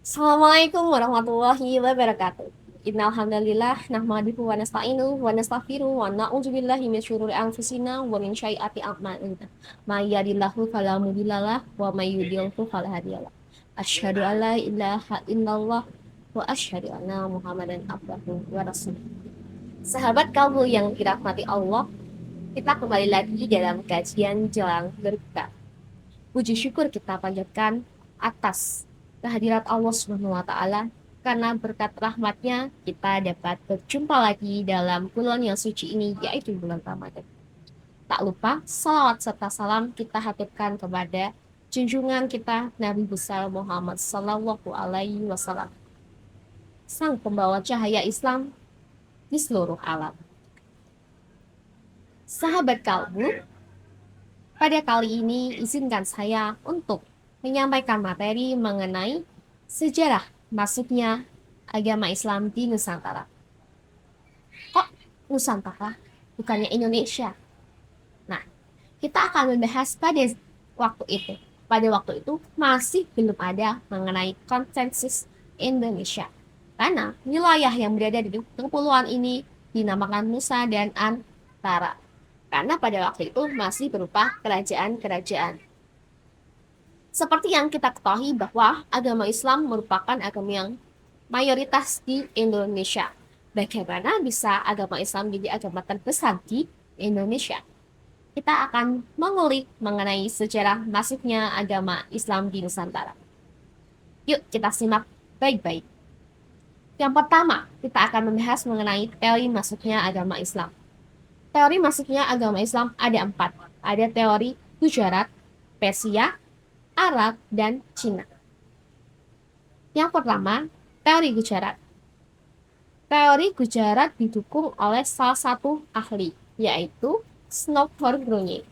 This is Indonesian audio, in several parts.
Assalamualaikum warahmatullahi wabarakatuh. Innal hamdalillah nahmaduhu wa nasta'inuhu wa nastaghfiruh wa na'udzubillahi min syururi anfusina wa min syai'ati a'malina. May yahdihillahu fala mudhillalah wa may yudhlilhu fala hadiyalah. Asyhadu an la ilaha illallah wa asyhadu anna Muhammadan abduhu wa rasuluh. Sahabat kamu yang dirahmati Allah, kita kembali lagi dalam kajian Jelang Berbuka. Puji syukur kita panjatkan atas kehadirat Allah Subhanahu wa taala, karena berkat rahmatnya kita dapat berjumpa lagi dalam bulan yang suci ini, yaitu bulan Ramadan. Tak lupa salawat serta salam kita haturkan kepada junjungan kita Nabi besar Muhammad Sallallahu Alaihi Wasallam, sang pembawa cahaya Islam di seluruh alam. Sahabat kalbu, pada kali ini izinkan saya untuk menyampaikan materi mengenai sejarah masuknya agama Islam di Nusantara. Kok Nusantara? Bukannya Indonesia. Nah, kita akan membahas pada waktu itu. Pada waktu itu masih belum ada mengenai konsensus Indonesia. Karena wilayah yang berada di kepulauan ini dinamakan Nusa dan Antara. Karena pada waktu itu masih berupa kerajaan-kerajaan. Seperti yang kita ketahui bahwa agama Islam merupakan agama yang mayoritas di Indonesia. Bagaimana bisa agama Islam menjadi agama terbesar di Indonesia? Kita akan mengulik mengenai sejarah masuknya agama Islam di Nusantara. Yuk kita simak baik-baik. Yang pertama, kita akan membahas mengenai teori masuknya agama Islam. Teori masuknya agama Islam ada 4. Ada teori Gujarat, Persia, Arab, dan Cina. Yang pertama, teori Gujarat. Teori Gujarat didukung oleh salah satu ahli, yaitu Snowthorne.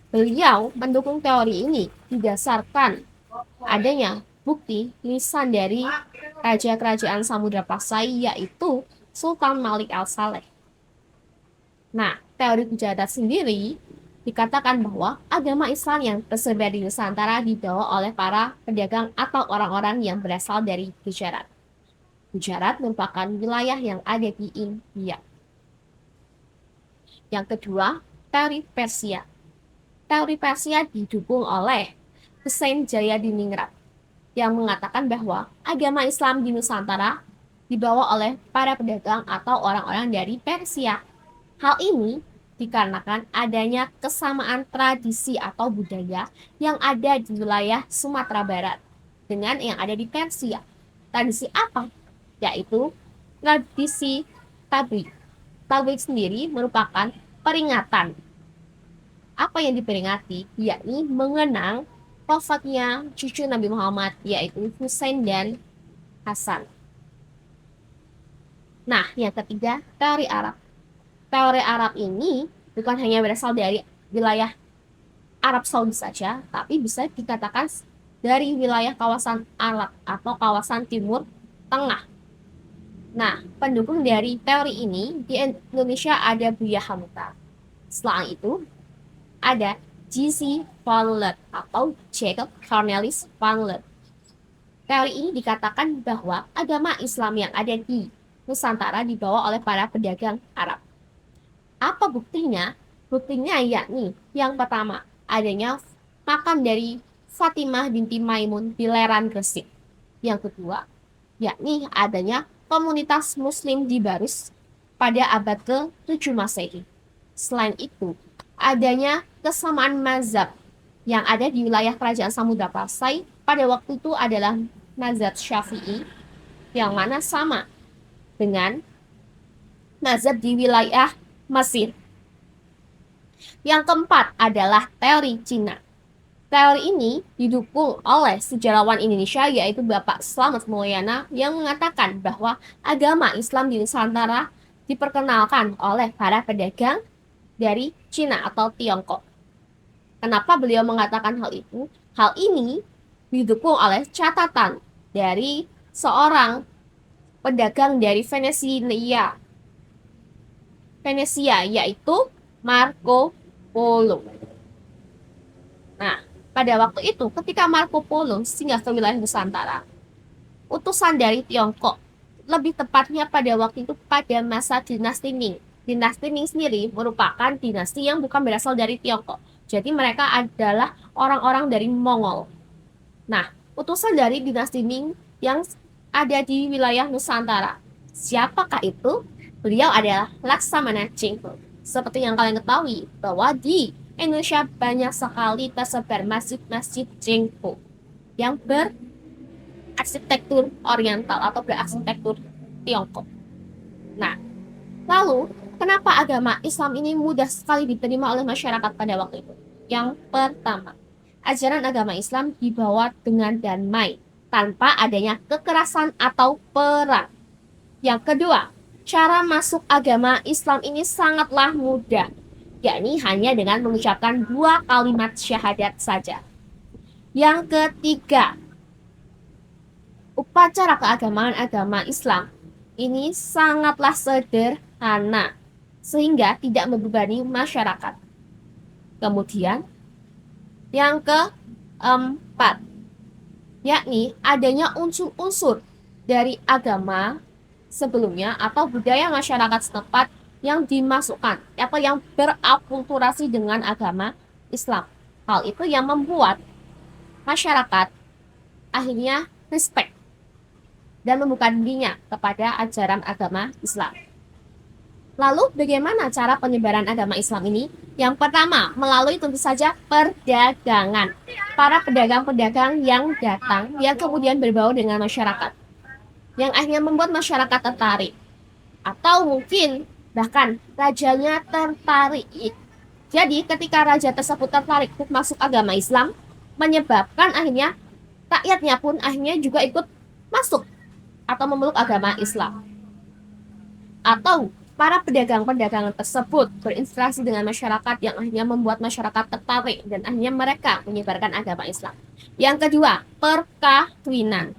Beliau mendukung teori ini didasarkan adanya bukti lisan dari raja kerajaan Samudra Pasai, yaitu Sultan Malik al-Saleh. Nah, teori Gujarat sendiri dikatakan bahwa agama Islam yang tersebar di Nusantara dibawa oleh para pedagang atau orang-orang yang berasal dari Gujarat. Gujarat merupakan wilayah yang ada di India. Yang kedua, teori Persia. Teori Persia didukung oleh Hussein Jayadiningrat yang mengatakan bahwa agama Islam di Nusantara dibawa oleh para pedagang atau orang-orang dari Persia. Hal ini dikarenakan adanya kesamaan tradisi atau budaya yang ada di wilayah Sumatera Barat dengan yang ada di Persia. Tradisi apa? Yaitu tradisi tablik. Tablik sendiri merupakan peringatan. Apa yang diperingati? Yakni mengenang wafatnya cucu Nabi Muhammad, yaitu Husain dan Hasan. Nah, yang ketiga, teori Arab. Teori Arab ini bukan hanya berasal dari wilayah Arab Saudi saja, tapi bisa dikatakan dari wilayah kawasan Arab atau kawasan Timur Tengah. Nah, pendukung dari teori ini di Indonesia ada Buya Hamka. Setelah itu, ada G.C. Van Lith atau Jacob Cornelis Van Lith. Teori ini dikatakan bahwa agama Islam yang ada di Nusantara dibawa oleh para pedagang Arab. Apa buktinya? Buktinya yakni yang pertama, adanya makam dari Fatimah binti Maimun di Leran Gresik. Yang kedua, yakni adanya komunitas muslim di Barus pada abad ke-7 Masehi. Selain itu, adanya kesamaan mazhab yang ada di wilayah kerajaan Samudra Pasai pada waktu itu adalah mazhab Syafi'i, yang mana sama dengan mazhab di wilayah Mesir. Yang keempat adalah teori Cina. Teori ini didukung oleh sejarawan Indonesia, yaitu Bapak Slamet Mulyana, yang mengatakan bahwa agama Islam di Nusantara diperkenalkan oleh para pedagang dari Cina atau Tiongkok. Kenapa beliau mengatakan hal itu? Hal ini didukung oleh catatan dari seorang pedagang dari Venesia, yaitu Marco Polo. Nah, pada waktu itu ketika Marco Polo singgah ke wilayah Nusantara, utusan dari Tiongkok. Lebih tepatnya pada waktu itu pada masa dinasti Ming. Dinasti Ming sendiri merupakan dinasti yang bukan berasal dari Tiongkok. Jadi mereka adalah orang-orang dari Mongol. Nah, utusan dari dinasti Ming yang ada di wilayah Nusantara. Siapakah itu? Beliau adalah Laksamana Chingho. Seperti yang kalian ketahui bahwa di Indonesia banyak sekali tersebar masjid-masjid Chingho yang berarsitektur oriental atau berarsitektur Tiongkok. Nah, lalu kenapa agama Islam ini mudah sekali diterima oleh masyarakat pada waktu itu? Yang pertama, ajaran agama Islam dibawa dengan damai, tanpa adanya kekerasan atau perang. Yang kedua, cara masuk agama Islam ini sangatlah mudah, yakni hanya dengan mengucapkan 2 kalimat syahadat saja. Yang ketiga, upacara keagamaan agama Islam ini sangatlah sederhana, sehingga tidak membebani masyarakat. Kemudian, yang keempat, yakni adanya unsur-unsur dari agama sebelumnya atau budaya masyarakat setempat yang dimasukkan atau yang berakulturasi dengan agama Islam. Hal itu yang membuat masyarakat akhirnya respect dan membuka dirinya kepada ajaran agama Islam. Lalu bagaimana cara penyebaran agama Islam ini? Yang pertama, melalui tentu saja perdagangan. Para pedagang-pedagang yang datang, yang kemudian berbau dengan masyarakat. Yang akhirnya membuat masyarakat tertarik. Atau mungkin bahkan rajanya tertarik. Jadi ketika raja tersebut tertarik untuk masuk agama Islam, menyebabkan akhirnya rakyatnya pun akhirnya juga ikut masuk atau memeluk agama Islam. Atau para pedagang-pedagang tersebut berinteraksi dengan masyarakat yang akhirnya membuat masyarakat tertarik dan akhirnya mereka menyebarkan agama Islam. Yang kedua, perkawinan.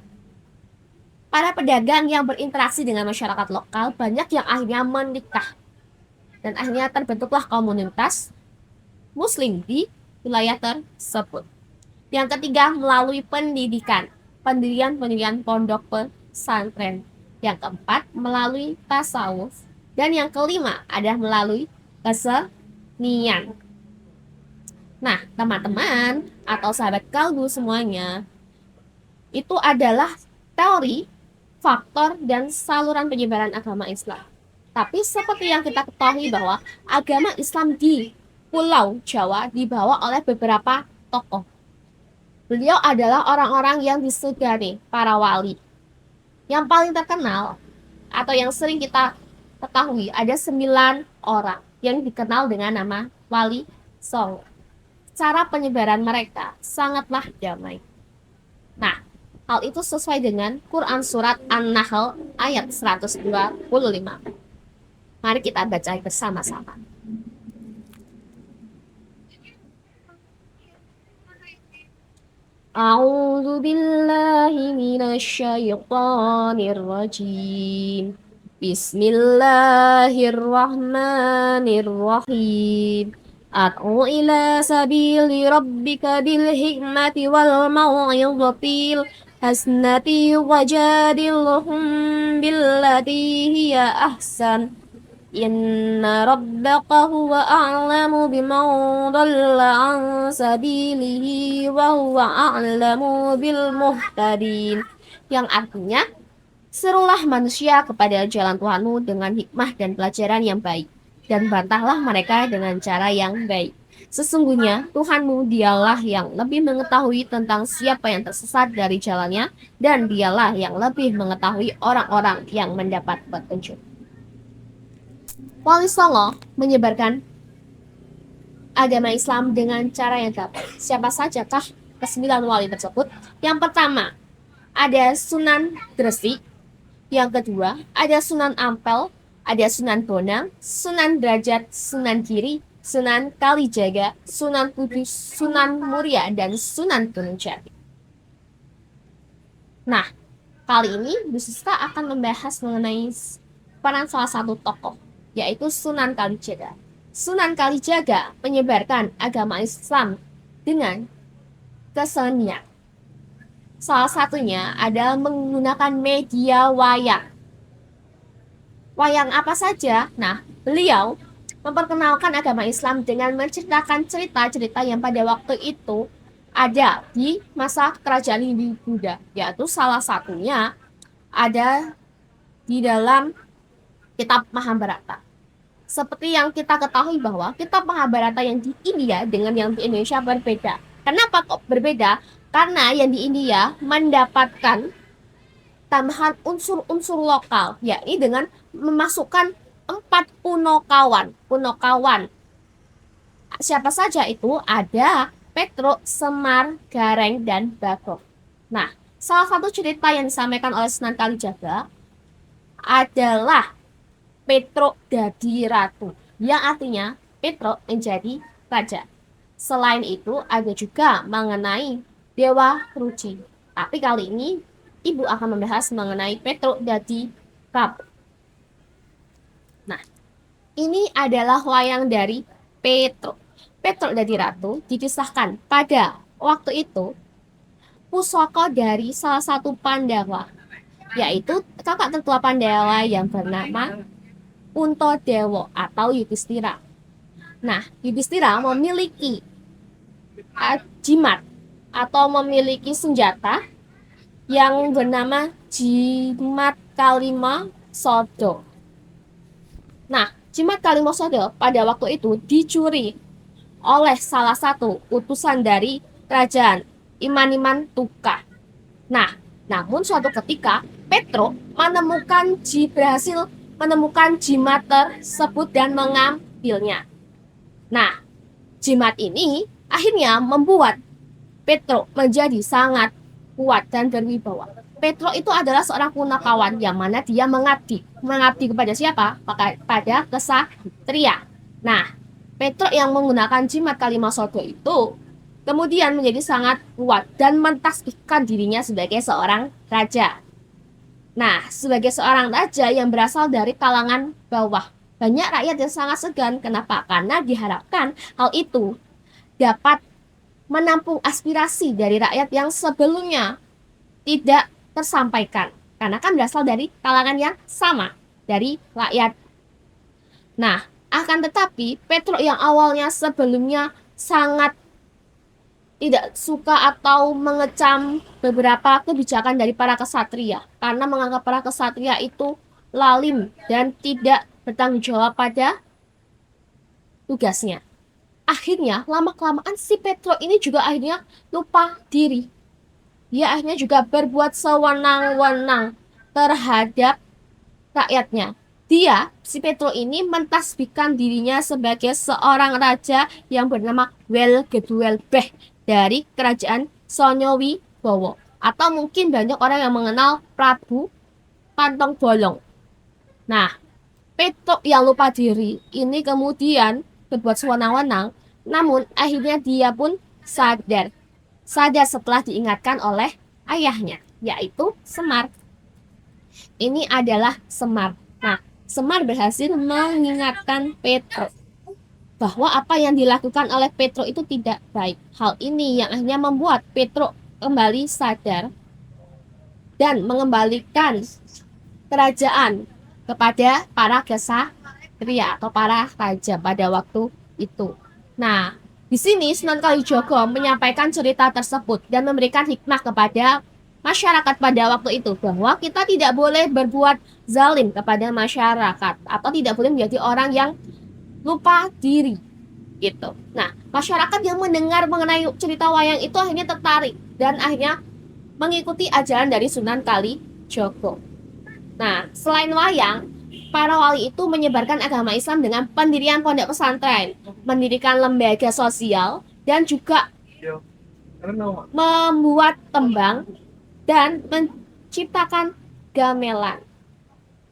Para pedagang yang berinteraksi dengan masyarakat lokal banyak yang akhirnya menikah. Dan akhirnya terbentuklah komunitas Muslim di wilayah tersebut. Yang ketiga, melalui pendidikan. Pendirian pondok pesantren. Yang keempat, melalui tasawuf. Dan yang kelima adalah melalui kesenian. Nah, teman-teman atau sahabat kalbu semuanya, itu adalah teori, faktor, dan saluran penyebaran agama Islam. Tapi seperti yang kita ketahui bahwa agama Islam di Pulau Jawa dibawa oleh beberapa tokoh. Beliau adalah orang-orang yang disegani, para wali. Yang paling terkenal atau yang sering kita ketahui ada 9 orang yang dikenal dengan nama Wali Songo. Cara penyebaran mereka sangatlah damai. Nah, hal itu sesuai dengan Quran Surat An-Nahl ayat 125. Mari kita baca bersama-sama. A'udzu billahi minasyaitonir rajim. Bismillahirrahmanirrahim. Ad'u ila sabili rabbika bil hikmati wal mau'izatil hasanati wajadilhum billati hiya ahsan. Inna rabbaka huwa a'lamu biman dhalla an sabilihi wa huwa a'lamu bil muhtadin. Yang artinya, serulah manusia kepada jalan Tuhanmu dengan hikmah dan pelajaran yang baik, dan bantahlah mereka dengan cara yang baik. Sesungguhnya Tuhanmu dialah yang lebih mengetahui tentang siapa yang tersesat dari jalannya, dan dialah yang lebih mengetahui orang-orang yang mendapat petunjuk. Wali Songo menyebarkan agama Islam dengan cara yang gampang. Siapa sajakah ke-9 wali tersebut? Yang pertama, ada Sunan Gresik. Yang kedua, ada Sunan Ampel, ada Sunan Bonang, Sunan Derajat, Sunan Giri, Sunan Kalijaga, Sunan Kudus, Sunan Muria, dan Sunan Gunung Jati. Nah, kali ini Bu Sista akan membahas mengenai peran salah satu tokoh, yaitu Sunan Kalijaga. Sunan Kalijaga menyebarkan agama Islam dengan kesenian. Salah satunya adalah menggunakan media wayang. Wayang apa saja? Nah, beliau memperkenalkan agama Islam dengan menceritakan cerita-cerita yang pada waktu itu ada di masa kerajaan Hindu Buddha, yaitu salah satunya ada di dalam kitab Mahabharata. Seperti yang kita ketahui bahwa kitab Mahabharata yang di India dengan yang di Indonesia berbeda. Kenapa kok berbeda? Karena yang di India mendapatkan tambahan unsur-unsur lokal, yakni dengan memasukkan 4 punokawan. Punokawan siapa saja itu? Ada Petruk, Semar, Gareng, dan Bagong. Nah, salah satu cerita yang disampaikan oleh Sunan Kalijaga adalah Petruk jadi ratu, yang artinya Petruk menjadi raja. Selain itu, ada juga mengenai Dewa Ruci. Tapi kali ini Ibu akan membahas mengenai Petruk jadi Rabu. Nah, ini adalah wayang dari Petruk. Petruk jadi Ratu dikisahkan pada waktu itu pusaka dari salah satu Pandawa, yaitu kakak tertua Pandawa yang bernama Puntadewa atau Yudhistira. Nah, Yudhistira memiliki jimat atau memiliki senjata yang bernama Jimat Kalima Sodo. Nah, Jimat Kalima Sodo pada waktu itu dicuri oleh salah satu utusan dari kerajaan Imaniman Tuka. Nah, namun suatu ketika Petruk berhasil menemukan jimat tersebut dan mengambilnya. Nah, jimat ini akhirnya membuat Petruk menjadi sangat kuat dan berwibawa. Petruk itu adalah seorang punakawan yang mana dia mengabdi kepada siapa? Pada kesatria. Nah, Petruk yang menggunakan jimat Kalima Sodo itu kemudian menjadi sangat kuat dan mentasbihkan dirinya sebagai seorang raja. Nah, sebagai seorang raja yang berasal dari kalangan bawah, banyak rakyat yang sangat segan. Kenapa? Karena diharapkan hal itu dapat menampung aspirasi dari rakyat yang sebelumnya tidak tersampaikan. Karena kan berasal dari kalangan yang sama, dari rakyat. Nah, akan tetapi Petruk yang awalnya sebelumnya sangat tidak suka atau mengecam beberapa kebijakan dari para kesatria karena menganggap para kesatria itu lalim dan tidak bertanggung jawab pada tugasnya. Akhirnya lama-kelamaan si Petruk ini juga akhirnya lupa diri. Dia akhirnya juga berbuat sewenang-wenang terhadap rakyatnya. Si Petruk ini mentasbihkan dirinya sebagai seorang raja yang bernama Welgedwelbeh dari kerajaan Sonyowibowo. Atau mungkin banyak orang yang mengenal Prabu Kantong Bolong. Nah, Petruk yang lupa diri ini kemudian berbuat sewenang-wenang, namun akhirnya dia pun sadar. Sadar setelah diingatkan oleh ayahnya, yaitu Semar. Ini adalah Semar. Nah, Semar berhasil mengingatkan Petruk bahwa apa yang dilakukan oleh Petruk itu tidak baik. Hal ini yang akhirnya membuat Petruk kembali sadar dan mengembalikan kerajaan kepada para kesatria atau para raja pada waktu itu. Nah, di sini Sunan Kalijaga menyampaikan cerita tersebut dan memberikan hikmah kepada masyarakat pada waktu itu bahwa kita tidak boleh berbuat zalim kepada masyarakat atau tidak boleh menjadi orang yang lupa diri gitu. Nah, masyarakat yang mendengar mengenai cerita wayang itu akhirnya tertarik dan akhirnya mengikuti ajaran dari Sunan Kalijaga. Nah, selain wayang, para wali itu menyebarkan agama Islam dengan pendirian pondok pesantren, mendirikan lembaga sosial, dan juga membuat tembang dan menciptakan gamelan.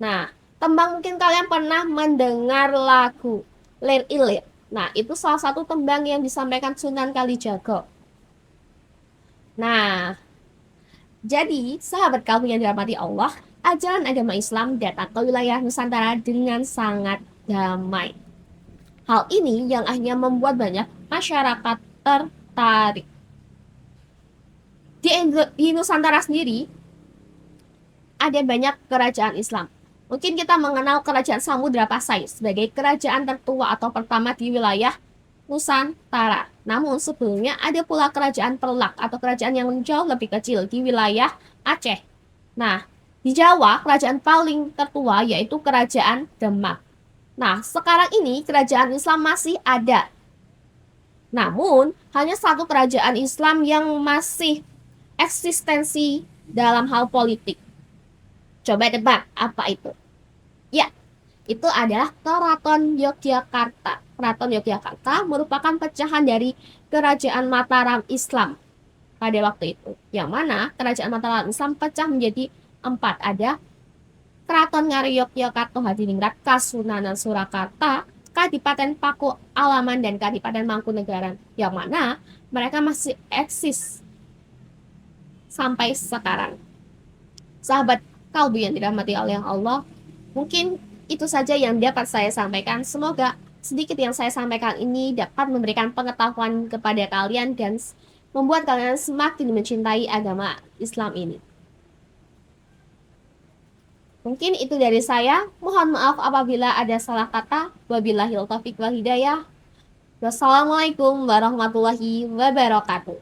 Nah, tembang mungkin kalian pernah mendengar lagu Lir Ilir. Nah, itu salah satu tembang yang disampaikan Sunan Kalijaga. Nah, jadi sahabat kamu yang dirahmati Allah, ajaran agama Islam datang ke wilayah Nusantara dengan sangat damai. Hal ini yang akhirnya membuat banyak masyarakat tertarik. Di Nusantara sendiri ada banyak kerajaan Islam. Mungkin kita mengenal kerajaan Samudra Pasai sebagai kerajaan tertua atau pertama di wilayah Nusantara. Namun sebelumnya ada pula kerajaan Perlak atau kerajaan yang jauh lebih kecil di wilayah Aceh. Nah, di Jawa kerajaan paling tertua yaitu kerajaan Demak. Nah, sekarang ini kerajaan Islam masih ada. Namun, hanya satu kerajaan Islam yang masih eksistensi dalam hal politik. Coba tebak, apa itu? Ya, itu adalah Keraton Yogyakarta. Keraton Yogyakarta merupakan pecahan dari Kerajaan Mataram Islam pada waktu itu. Yang mana Kerajaan Mataram Islam pecah menjadi empat. Ada Keraton Ngayogyakarta Hadiningrat, Kasunanan Surakarta, Kadipaten Paku Alaman, dan Kadipaten Mangkunegaran. Yang mana mereka masih eksis sampai sekarang. Sahabat kalbu yang dirahmati oleh Allah, mungkin itu saja yang dapat saya sampaikan. Semoga sedikit yang saya sampaikan ini dapat memberikan pengetahuan kepada kalian dan membuat kalian semakin mencintai agama Islam ini. Mungkin itu dari saya. Mohon maaf apabila ada salah kata. Wabillahil taufiq wal hidayah. Wassalamualaikum warahmatullahi wabarakatuh.